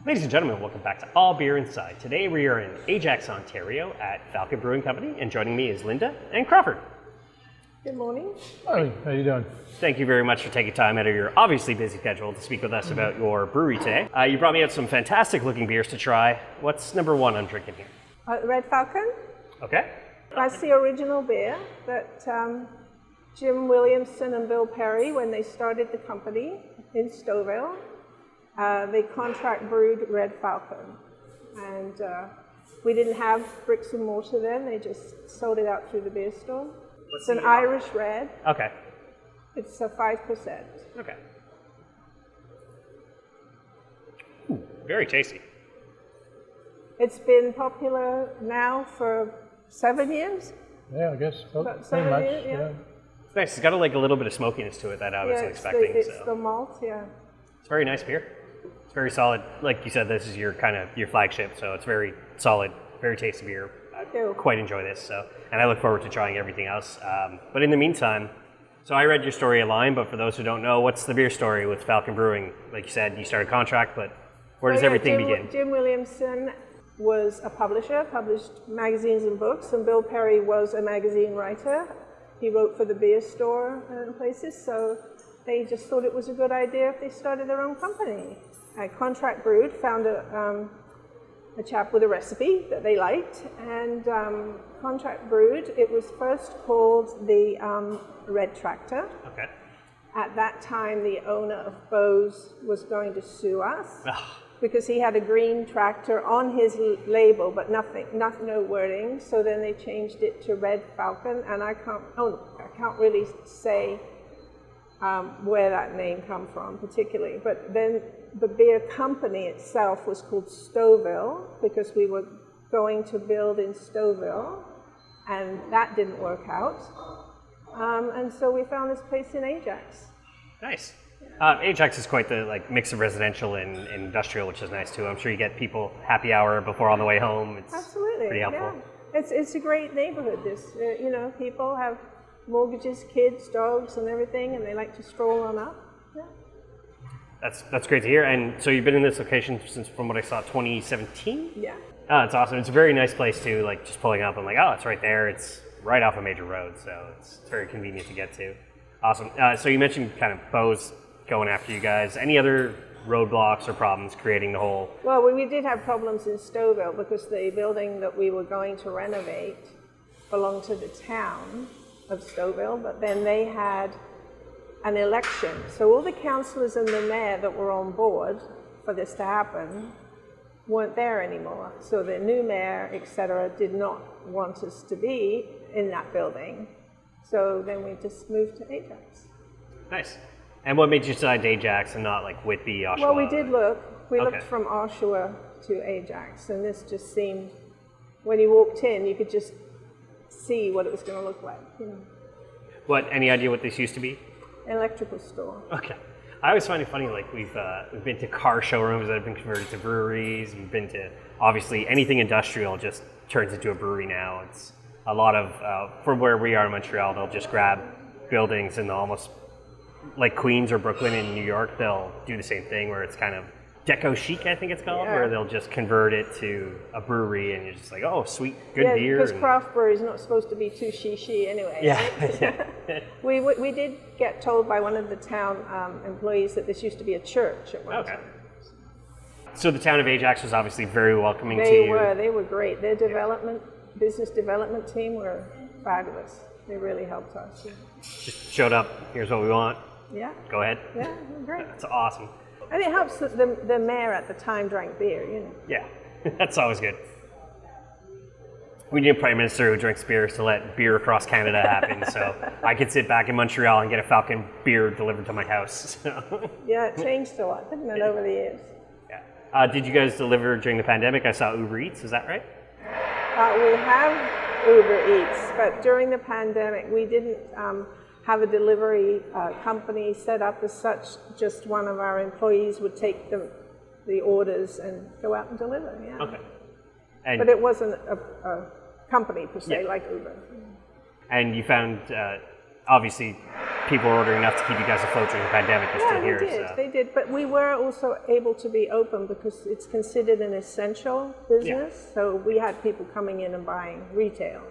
Ladies and gentlemen, welcome back to All Beer Inside. Today we are in Ajax, Ontario at Falcon Brewing Company, and joining me is Linda and Crawford. Good morning. Hi, how you doing? Thank you very much for taking time out of your obviously busy schedule to speak with us about your brewery today. You brought me out some fantastic looking beers to try. What's number one I'm drinking here? Red Falcon. Okay. That's the original beer that Jim Williamson and Bill Perry, when they started the company in Stouffville, they contract brewed Red Falcon. And we didn't have bricks and mortar then, they just sold it out through the beer store. It's an Irish red. Okay. It's a 5%. Okay. Ooh, very tasty. It's been popular now for 7 years. Yeah, I guess so. About Pretty 7 much, years, yeah. It's nice. It's got a little bit of smokiness to it that I wasn't expecting. It's the malt, yeah. It's a very nice beer. It's very solid. Like you said, this is your flagship, so it's very solid, very tasty beer. I quite enjoy this, and I look forward to trying everything else. But in the meantime, so I read your story online, but for those who don't know, what's the beer story with Falcon Brewing? Like you said, you started contract, but where does everything begin? Jim Williamson was a publisher, published magazines and books, and Bill Perry was a magazine writer. He wrote for the beer store and places, so they just thought it was a good idea if they started their own company. I contract brewed, found a chap with a recipe that they liked, and contract brewed. It was first called the Red Tractor. Okay. At that time, the owner of Bose was going to sue us because he had a green tractor on his label, but no wording. So then they changed it to Red Falcon, and I can't really say where that name come from particularly. But then the beer company itself was called Stouffville because we were going to build in Stouffville, and that didn't work out. And so we found this place in Ajax. Nice. Ajax is quite the mix of residential and industrial, which is nice too. I'm sure you get people happy hour before on the way home. It's absolutely pretty helpful. Yeah. It's a great neighborhood. This people have mortgages, kids, dogs, and everything, and they like to stroll on up. Yeah. That's great to hear. And so you've been in this location since, from what I saw, 2017? Yeah. Oh, it's awesome. It's a very nice place too. Just pulling up, I'm like, oh, it's right there. It's right off a major road, so it's very convenient to get to. Awesome. So you mentioned kind of Bose going after you guys. Any other roadblocks or problems creating the whole? Well, we did have problems in Stouffville because the building that we were going to renovate belonged to the town of Stouffville, but then they had an election. So all the councillors and the mayor that were on board for this to happen weren't there anymore. So the new mayor, etc., did not want us to be in that building. So then we just moved to Ajax. Nice. And what made you decide Ajax and not Whitby, Oshawa? Well, we did look. We looked from Oshawa to Ajax, and this just seemed, when you walked in, you could just see what it was going to look like. Any idea what this used to be? Electrical store. Okay. I always find it funny, we've been to car showrooms that have been converted to breweries. We've been to, obviously, anything industrial just turns into a brewery now. It's a lot of, from where we are in Montreal, they'll just grab buildings and almost, like Queens or Brooklyn in New York, they'll do the same thing where it's kind of deco chic, I think it's called, where they'll just convert it to a brewery and you're just like, oh, sweet, good beer. Because craft brewery is not supposed to be too she anyway. Yeah. Right? we did get told by one of the town employees that this used to be a church at one time. So the town of Ajax was obviously very welcoming to you. They were great. Their business development team were fabulous. They really helped us. Just showed up, here's what we want. Yeah. Go ahead. Yeah, great. That's awesome. And it helps that the mayor at the time drank beer, Yeah, that's always good. We need a prime minister who drinks beer to let beer across Canada happen, so I could sit back in Montreal and get a Falcon beer delivered to my house. So. Yeah, it changed a lot, didn't it, over the years? Yeah. Did you guys deliver during the pandemic? I saw Uber Eats, is that right? We have Uber Eats, but during the pandemic, we didn't have a delivery company set up as such. Just one of our employees would take the orders and go out and deliver. Yeah. Okay. But it wasn't a company per se like Uber. And you found, obviously, people were ordering enough to keep you guys afloat during the pandemic. You're still here. They did. But we were also able to be open because it's considered an essential business. Yeah. So we had people coming in and buying retail.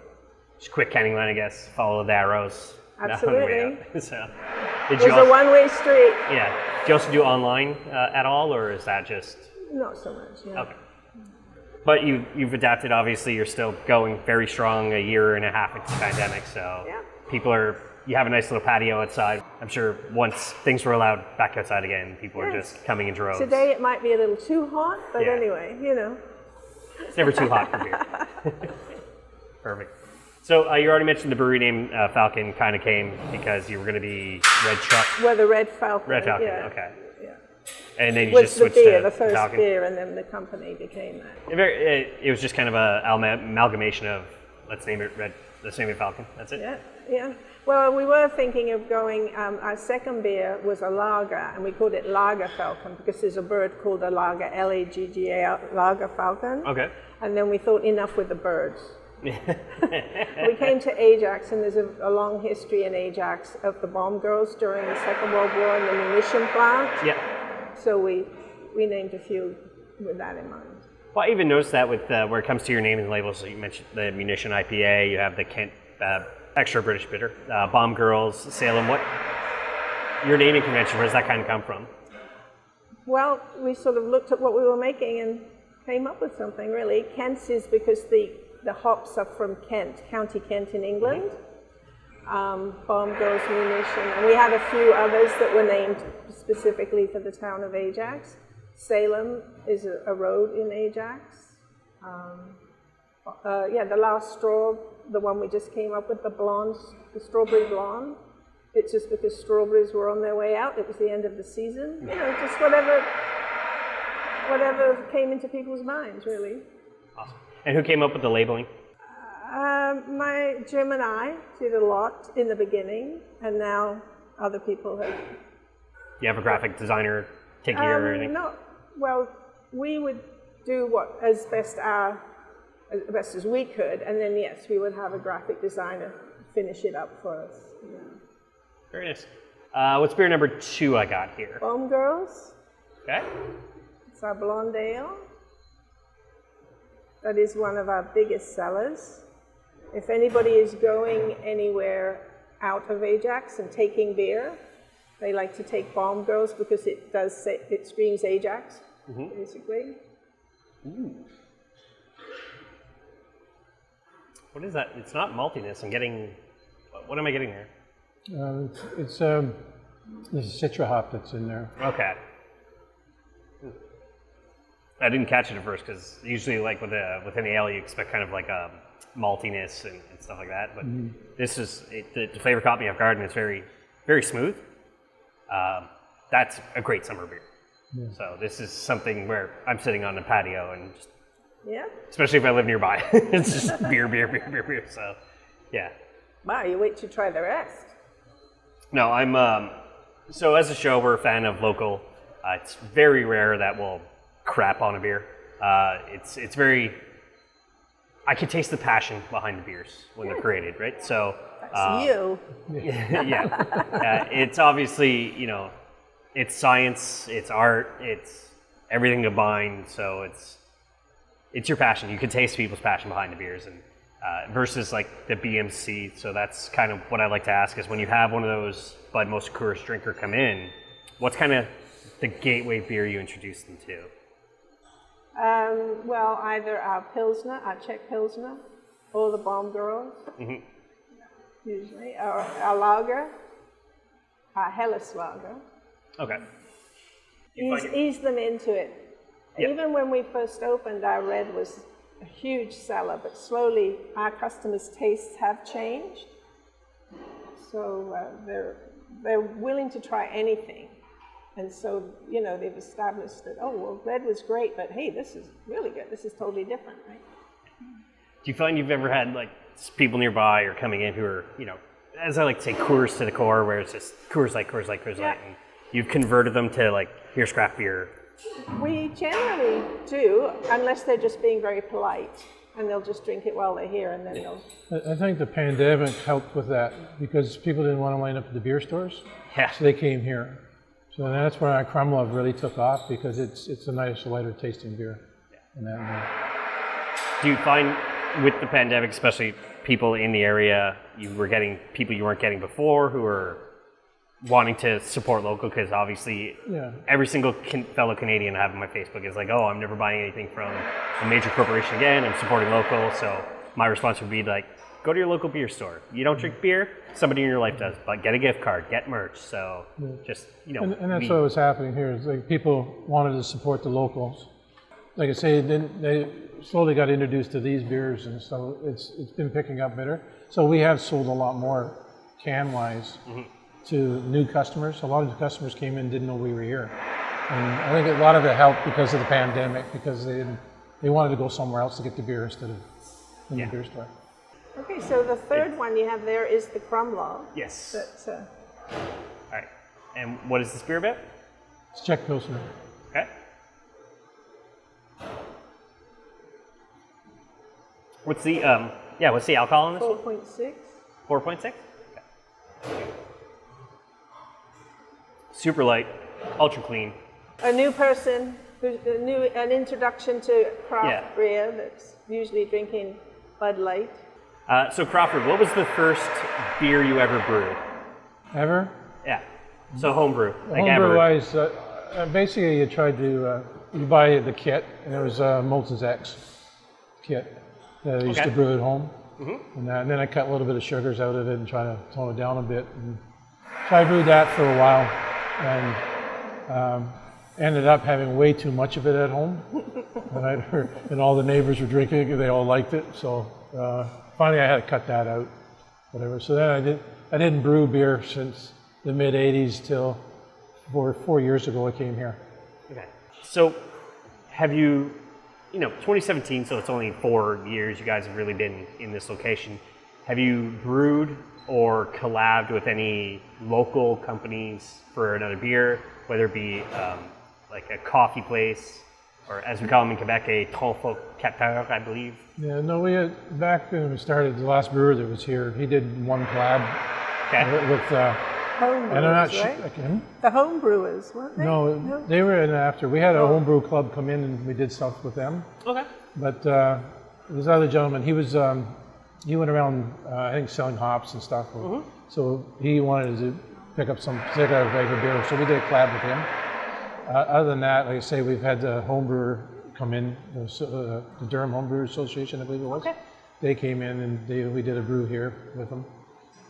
Just quick canning line, I guess. Follow the arrows. Absolutely. So, it was a one-way street. Yeah. Do you also do online at all, or is that just? Not so much. Yeah. Okay. But you've adapted. Obviously, you're still going very strong. A year and a half into the pandemic, so people are. You have a nice little patio outside. I'm sure once things were allowed back outside again, people are just coming in droves. Today it might be a little too hot, but anyway, It's never too hot for beer. Perfect. So you already mentioned the brewery name Falcon kind of came because you were going to be Red Truck. Well, the Red Falcon. Red Falcon, okay. Yeah. And then you just the switched beer, to the first Falcon. beer, and then the company became that. It was just kind of an amalgamation of, let's name it Falcon. That's it? Yeah. Well, we were thinking of going, our second beer was a lager, and we called it Lager Falcon because there's a bird called a lager, L-A-G-G-A, Lager Falcon. Okay. And then we thought, enough with the birds. We came to Ajax, and there's a long history in Ajax of the bomb girls during the Second World War in the munition plant. Yeah. So we named a few with that in mind. Well, I even noticed that with where it comes to your name and labels. So you mentioned the Munition IPA, you have the Kent Extra British Bitter, Bomb Girls, Salem. What your naming convention? Where does that kind of come from? Well, we sort of looked at what we were making and came up with something really. Kent's is because the hops are from Kent, County Kent in England. Bomb Girls, Munition, and we had a few others that were named specifically for the town of Ajax. Salem is a road in Ajax. The Last Straw, the one we just came up with, the Strawberry Blonde. It's just because strawberries were on their way out. It was the end of the season. Just whatever came into people's minds, really. Awesome. And who came up with the labeling? Jim and I did a lot in the beginning, and now other people have. You have a graphic designer taking care of everything? No. Well, we would do what as best as we could, and then yes, we would have a graphic designer finish it up for us. Yeah. Very nice. What's beer number 2 I got here? Bomb Girls. Okay. It's our blonde ale. That is one of our biggest sellers. If anybody is going anywhere out of Ajax and taking beer, they like to take Bomb Girls because it screams Ajax, basically. Ooh. What is that? It's not maltiness. I'm getting. What am I getting there? There's a citra hop that's in there. Okay. I didn't catch it at first because usually, like with an ale, you expect kind of like a maltiness and stuff like that. But this is the flavor caught me off guard, and it's very, very smooth. That's a great summer beer. Yeah. So this is something where I'm sitting on the patio and just, especially if I live nearby, it's just beer. So, yeah. Wow, you wait to try the rest. No, I'm. So as a show, we're a fan of local. It's very rare that we'll crap on a beer. It's very. I can taste the passion behind the beers when they're created, right? So. That's you. Yeah. It's obviously, it's science, it's art, it's everything combined. So it's your passion. You can taste people's passion behind the beers, and versus like the BMC. So that's kind of what I like to ask is when you have one of those Bud Most Courage drinker come in, what's kind of the gateway beer you introduce them to? Well, either our Pilsner, our Czech Pilsner, or the Bomb Girls. Mm-hmm. Usually, or our lager, our Helles lager. Okay. Ease them into it. Yeah. Even when we first opened, our red was a huge seller, but slowly our customers' tastes have changed. So they're willing to try anything. And so, they've established that, red was great, but hey, this is really good. This is totally different, right? Do you find you've ever had like people nearby or coming in who are, as I like to say, Coors to the core, where it's just Coors Light, and you've converted them to like, here's craft beer? We generally do, unless they're just being very polite. and they'll just drink it while they're here, and then they'll. I think the pandemic helped with that because people didn't want to line up at the beer stores, Yeah. so they came here. So that's where our Krumlov really took off because it's a nice, lighter tasting beer. In that way. Do you find with the pandemic, especially people in the area, you were getting people you weren't getting before who were wanting to support local? Because obviously every single fellow Canadian I have on my Facebook is like, oh, I'm never buying anything from a major corporation again, I'm supporting local. So my response would be like, go to your local beer store. You don't drink beer, somebody in your life does, but get a gift card, get merch. So just, you know. And that's what was happening here. Is like people wanted to support the locals. Like I say, they slowly got introduced to these beers, and so it's been picking up better. So we have sold a lot more can-wise to new customers. A lot of the customers came in, didn't know we were here. And I think a lot of it helped because of the pandemic, because they wanted to go somewhere else to get the beer instead of in the beer store. Okay, so the third one you have there is the Krumlov. Yes. That's, All right. And what is this beer about? It's Czech Pilsner. Okay. What's the what's the alcohol on this one? 4.6. 4.6? Okay. Super light, ultra clean. A new person, an introduction to craft beer that's usually drinking Bud Light. So Crawford, what was the first beer you ever brewed? Ever? Yeah. So homebrew, like Homebrew ever. wise, basically you tried to, you buy the kit, and it was Molson's X kit that I used to brew at home. And then I cut a little bit of sugars out of it and try to tone it down a bit. And so I brewed that for a while and ended up having way too much of it at home. And all the neighbors were drinking it, they all liked it. So finally I had to cut that out, whatever. So then I didn't brew beer since the mid 80s till 4 years ago I came here. Okay. So have you, 2017, so it's only 4 years you guys have really been in this location. Have you brewed or collabed with any local companies for another beer, whether it be like a coffee place, or as we call them in Quebec, a Trompe Capteur, I believe? Yeah, no, we had, back when we started, the last brewer that was here, he did one collab with Home and I'm not brewers, sure. right? The home brewers, weren't they? No, they were in after. We had a homebrew club come in and we did stuff with them. Okay. But this other gentleman, he went around, I think, selling hops and stuff. So he wanted to pick up some particular flavor beer, so we did a collab with him. Other than that, like I say, we've had the homebrewer come in, the Durham Homebrew Association, I believe it was. Okay. They came in and we did a brew here with them.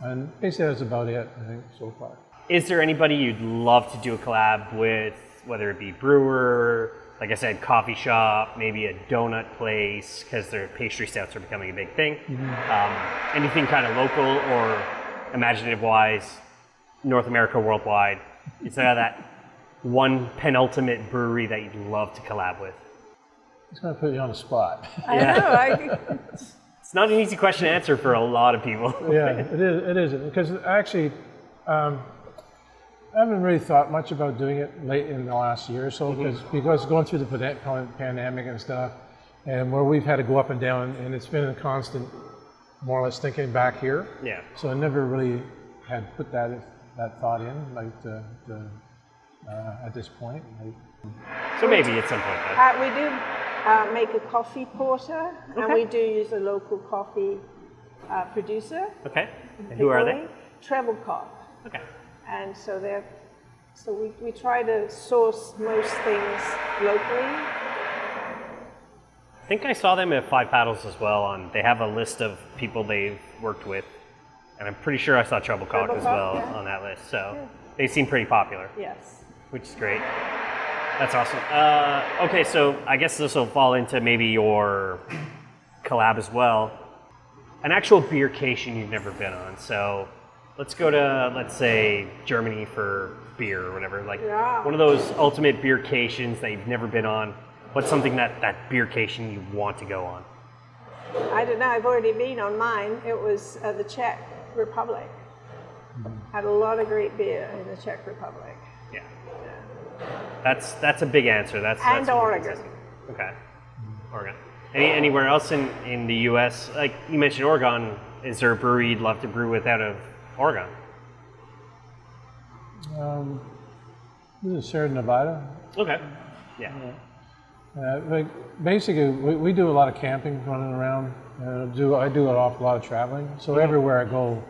And basically that's about it, I think, so far. Is there anybody you'd love to do a collab with, whether it be brewer, like I said, coffee shop, maybe a donut place, because their pastry stouts are becoming a big thing? Anything kind of local or imaginative-wise, North America, worldwide? Is there that one penultimate brewery that you'd love to collab with? It's going to put you on the spot. I know. It's not an easy question to answer for a lot of people. Yeah, it is. Because actually, I haven't really thought much about doing it late in the last year or so, because going through the pandemic and stuff, and where we've had to go up and down, and it's been a constant, more or less thinking back here. Yeah. So I never really had put that thought in, like at this point. So maybe at some point. We do make a coffee porter, and we do use a local coffee producer. Okay. And who are they? Treble Cop. Okay. And so we try to source most things locally. I think I saw them at Five Paddles as well. They have a list of people they've worked with, and I'm pretty sure I saw Treble Cock as well on that list. So they seem pretty popular. Yes. Which is great. That's awesome. Okay, so I guess this will fall into maybe your collab as well. An actual beercation you've never been on. So let's go to, let's say, Germany for beer or whatever. Like one of those ultimate beercations that you've never been on. What's something that beercation you want to go on? I don't know. I've already been on mine. It was the Czech Republic. Had a lot of great beer in the Czech Republic. Yeah. That's a big answer. That's Oregon. Okay. Oregon. Anywhere else in the U.S., like you mentioned Oregon, is there a brewery you'd love to brew with out of Oregon? This is Sierra Nevada. Okay. Yeah. Like basically, we do a lot of camping, running around. I do an awful lot of traveling. So everywhere I go,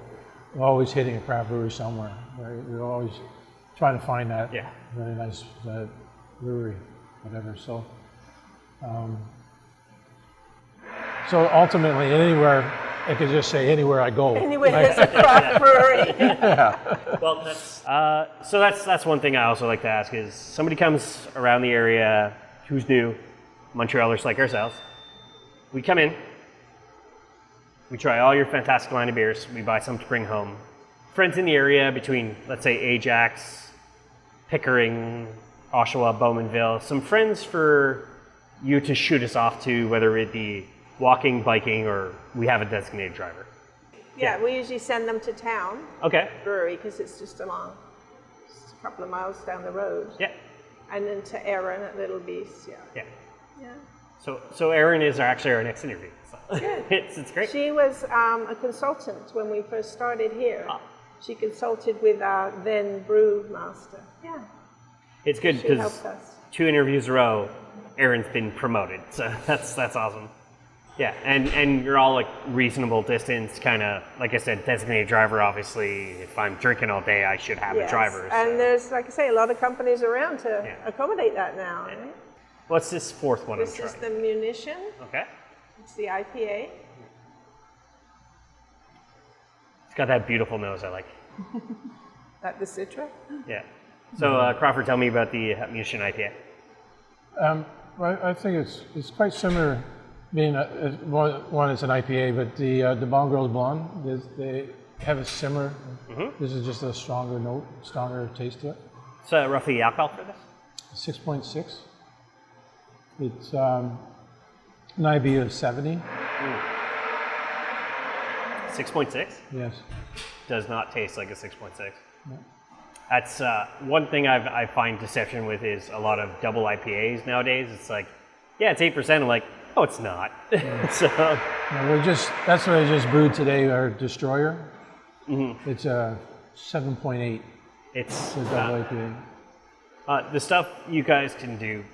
I'm always hitting a craft brewery somewhere. Right? We're always trying to find that really nice brewery, whatever. So, so ultimately, anywhere I could just say anywhere I go. Anywhere there's a craft brewery. Well, that's one thing I also like to ask is somebody comes around the area who's new, Montrealers like ourselves. We come in, we try all your fantastic line of beers, we buy some to bring home. Friends in the area between, let's say, Ajax, Pickering, Oshawa, Bowmanville, some friends for you to shoot us off to, whether it be walking, biking, or we have a designated driver. Yeah, we usually send them to town. Okay. Brewery, because it's just a couple of miles down the road. Yeah. And then to Erin at Little Beast, Yeah. Yeah. So Erin is actually our next interview. So. Good. It's great. She was a consultant when we first started here. She consulted with our then brew master. Yeah. It's good She because helped us. 2 interviews in a row, Erin's been promoted. So that's awesome. Yeah, and you're all like reasonable distance, kind of, like I said, designated driver, obviously. If I'm drinking all day, I should have a driver. So. And there's, like I say, a lot of companies around to accommodate that now. Yeah. Right? What's this fourth one I'm This trying? is the Munition. Okay. It's the IPA. It's got that beautiful nose I like. At the Citra. Yeah. So Crawford, tell me about the Munition IPA. I think it's quite similar. Being one is an IPA, but the Bon Gros Blonde, they have a similar. This is just a stronger note, stronger taste to it. So roughly the alcohol for this? 6.6. It's an IBU of 70. 6.6? Yes. Does not taste like a 6.6. No. That's one thing I find deception with is a lot of double IPAs nowadays. It's like, yeah, it's 8%. I'm like, oh, it's not. So that's what I just brewed today. Our Destroyer. It's a 7.8. It's a double IPA. The stuff you guys can do,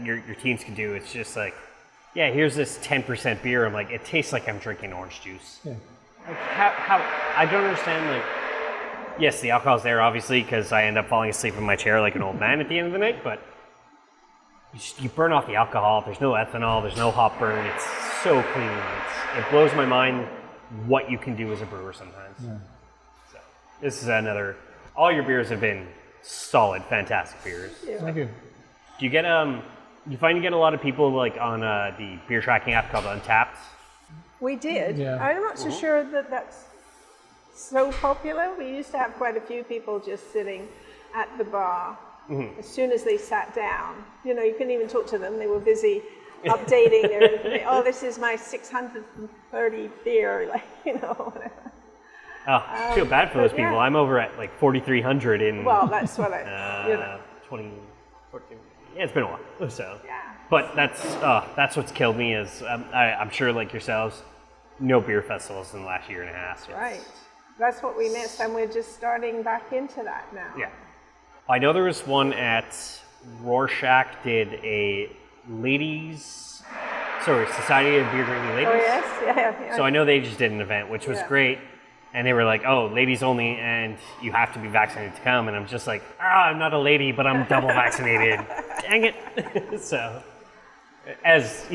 your teams can do. It's just like, yeah, here's this 10% beer. I'm like, it tastes like I'm drinking orange juice. Yeah. Like how I don't understand. Like, yes, the alcohol's there obviously because I end up falling asleep in my chair like an old man at the end of the night, but. You burn off the alcohol. There's no ethanol. There's no hop burn. It's so clean. It blows my mind what you can do as a brewer sometimes. Yeah. So this is another. All your beers have been solid, fantastic beers. Yeah. Thank you. Do you get you find you get a lot of people like on the beer tracking app called Untappd? We did. Yeah. I'm not so sure that that's so popular. We used to have quite a few people just sitting at the bar. As soon as they sat down, you couldn't even talk to them. They were busy updating their information. Oh, this is my 630 beer, whatever. Oh, I feel bad for those people. Yeah. I'm over at like 4,300 in. Well, that's what I. 2014. Yeah, it's been a while. So. Yeah. But that's what's killed me is I'm sure like yourselves, no beer festivals in the last year and a half. So right. That's what we missed, and we're just starting back into that now. Yeah. I know there was one at Rorschach did a Society of Beer Drinking Ladies. Oh, yes. Yeah. So I know they just did an event, which was great. And they were like, oh, ladies only, and you have to be vaccinated to come. And I'm just like, I'm not a lady, but I'm double vaccinated. Dang it. So, as,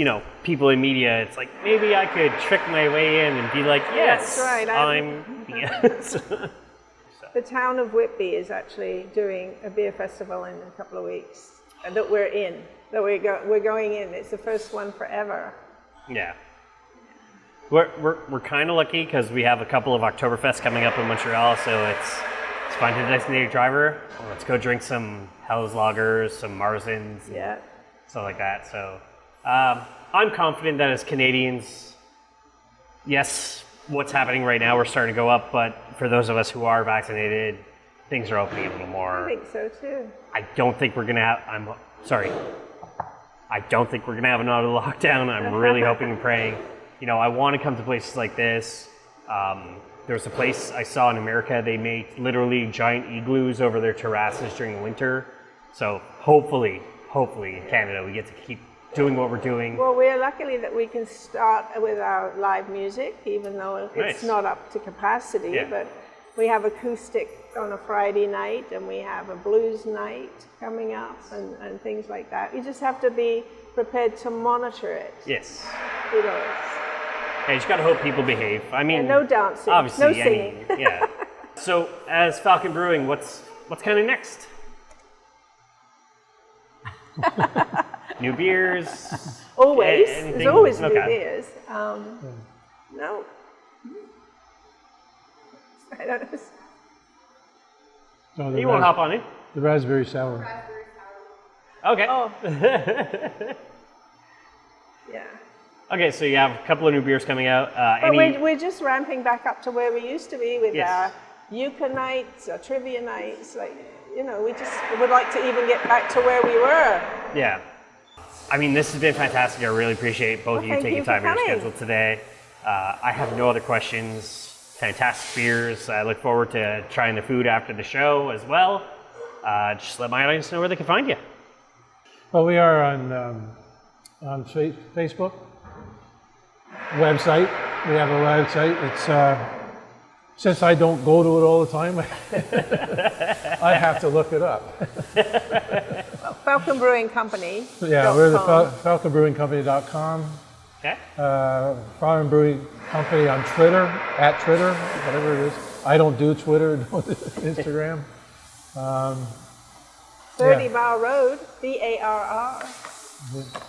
people in media, it's like, maybe I could trick my way in and be like, yes, that's right. I'm yes. The town of Whitby is actually doing a beer festival in a couple of weeks that we're in. We're going in. It's the first one forever. Yeah. We're kind of lucky because we have a couple of Oktoberfests coming up in Montreal, so it's find a designated driver. Let's go drink some Helles Lagers, some Marzens, stuff like that. So I'm confident that as Canadians, yes, what's happening right now, we're starting to go up, but for those of us who are vaccinated, things are opening a little more. I think so too. I don't think we're going to have, I don't think we're going to have another lockdown. I'm really hoping and praying. You know, I want to come to places like this. There was a place I saw in America, they made literally giant igloos over their terraces during the winter. So hopefully in Canada, we get to keep doing what we're doing. Well, we're lucky that we can start with our live music, even though it's not up to capacity, but we have acoustic on a Friday night, and we have a blues night coming up, and things like that. You just have to be prepared to monitor it. Yes. You know, Yeah, you just gotta hope people behave. I mean, and no dancing, obviously, no singing. yeah. So, as Falcon Brewing, what's kind of next? New beers? Always. Anything? There's always new Okay. beers. No. I don't know. So You won't hop on it? The raspberry sour. Okay. Oh. Yeah. Okay, so you have a couple of new beers coming out. But we're just ramping back up to where we used to be with Yes. our Euchre nights, our trivia nights. Like, you know, we just would like to even get back to where we were. Yeah. I mean, this has been fantastic. I really appreciate both of you thank taking you for time in your coming. schedule today. I have no other questions. Fantastic beers. I look forward to trying the food after the show as well. Just let my audience know where they can find you. Well, we are on Facebook, website. We have a website. It's since I don't go to it all the time, I have to look it up. Falcon Brewing Company. Yeah, we're the falconbrewingcompany.com. Okay. Falcon Brewing Company on Twitter, @Twitter, whatever it is. I don't do Twitter, don't do Instagram. 30 Barr Road, BARR.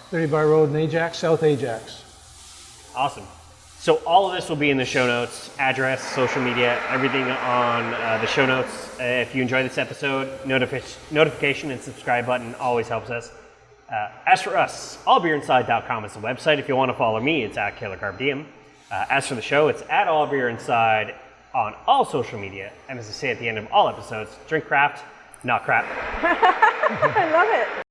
30 Barr Road in Ajax, South Ajax. Awesome. So all of this will be in the show notes, address, social media, everything on the show notes. If you enjoyed this episode, notification and subscribe button always helps us. As for us, allbeerinside.com is the website. If you want to follow me, it's @KillerCarbDM. As for the show, it's @allbeerinside on all social media. And as I say at the end of all episodes, drink craft, not crap. I love it.